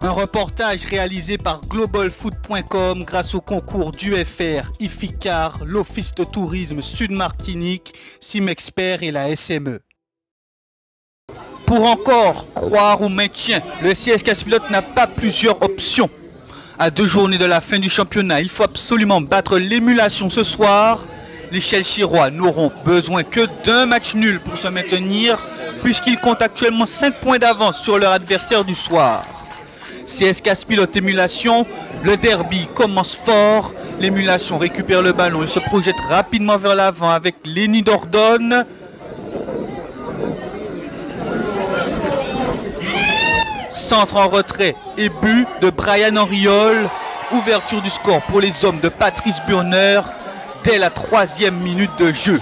Un reportage réalisé par globalfoot.com grâce au concours d'UFR, IFICAR, l'Office de tourisme Sud-Martinique, Simexpert et la SME. Pour encore croire au maintien, le CS Casse-Pilote n'a pas plusieurs options. À 2 journées de la fin du championnat, il faut absolument battre l'émulation ce soir. Les Chelchirois n'auront besoin que d'un match nul pour se maintenir, puisqu'ils comptent actuellement 5 points d'avance sur leur adversaire du soir. CS Casse-Pilote émulation, le derby commence fort. L'émulation récupère le ballon et se projette rapidement vers l'avant avec Lenny Dordogne. Centre en retrait et but de Brian Henriol. Ouverture du score pour les hommes de Patrice Burner dès la 3e minute de jeu.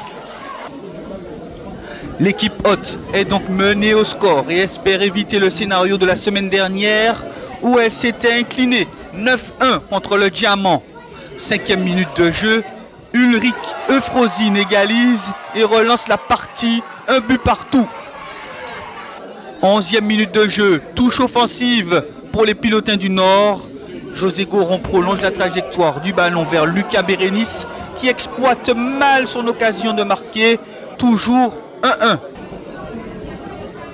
L'équipe hôte est donc menée au score et espère éviter le scénario de la semaine dernière où elle s'était inclinée 9-1 contre le Diamant. 5e minute de jeu, Ulrich Eufrosine égalise et relance la partie, un but partout. 11e minute de jeu, touche offensive pour les Pilotins du Nord. José Goron prolonge la trajectoire du ballon vers Lucas Bérénice qui exploite mal son occasion de marquer, toujours 1-1.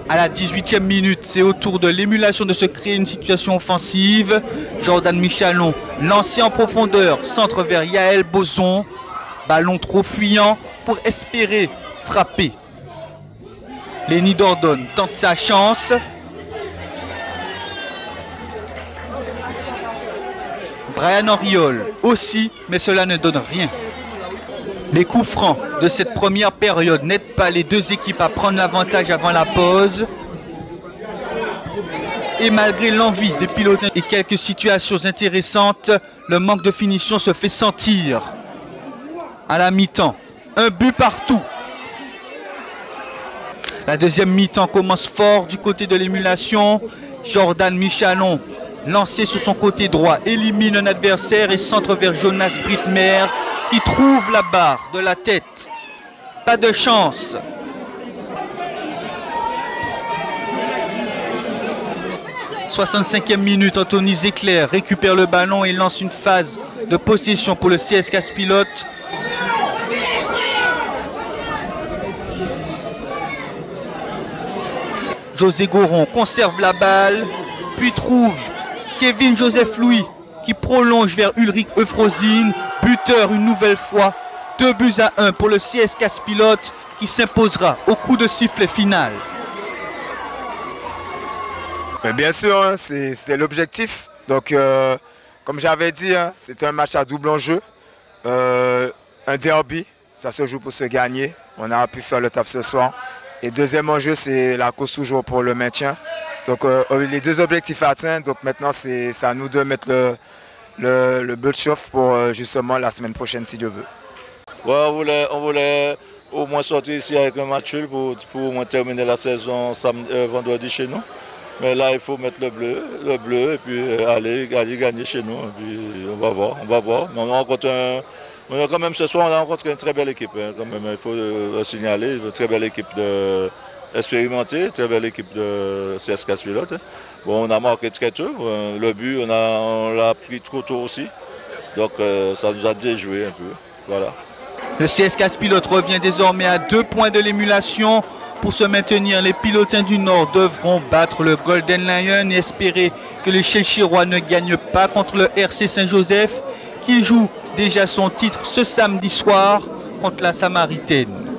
À la 18e minute, c'est au tour de l'émulation de se créer une situation offensive. Jordan Michalon, lancé en profondeur, centre vers Yael Boson. Ballon trop fuyant pour espérer frapper. Lenny Dordogne tente sa chance. Brian Henriol aussi, mais cela ne donne rien. Les coups francs de cette première période n'aident pas les deux équipes à prendre l'avantage avant la pause. Et malgré l'envie des Pilotins et quelques situations intéressantes, le manque de finition se fait sentir. À la mi-temps, un but partout. La deuxième mi-temps commence fort du côté de l'émulation. Jordan Michalon, lancé sur son côté droit, élimine un adversaire et centre vers Jonas Brittmer qui trouve la barre de la tête. Pas de chance. « 65e minute, Anthony Zéclair récupère le ballon et lance une phase de possession pour le CS Casse-Pilote. José Goron conserve la balle, puis trouve Kevin Joseph Louis qui prolonge vers Ulrich Eufrosine, buteur une nouvelle fois, 2-1 pour le CS Casse-Pilote qui s'imposera au coup de sifflet final. Mais bien sûr, c'était l'objectif. Donc, comme j'avais dit, c'était un match à double enjeu. Un derby, ça se joue pour se gagner. On a pu faire le taf ce soir. Et deuxième enjeu, c'est la course toujours pour le maintien. Donc, les deux objectifs atteints. Donc, maintenant, c'est à nous de mettre le but chauffe pour justement la semaine prochaine, si Dieu veut. Ouais, on voulait au moins sortir ici avec un match pour au moins terminer la saison vendredi chez nous. Mais là, il faut mettre le bleu et puis aller gagner chez nous. Et puis, on va voir. Mais quand même, ce soir, on a rencontré une très belle équipe. Quand même, il faut le signaler, une très belle équipe expérimentée, très belle équipe de CS Casse-Pilote. Bon, on a marqué très tôt. Le but, on l'a pris trop tôt aussi. Donc, ça nous a déjoué un peu. Voilà. Le CS Casse-Pilote revient désormais à 2 points de l'émulation. Pour se maintenir, les Pilotins du Nord devront battre le Golden Lion et espérer que les Chelchirois ne gagnent pas contre le RC Saint-Joseph qui joue déjà son titre ce samedi soir contre la Samaritaine.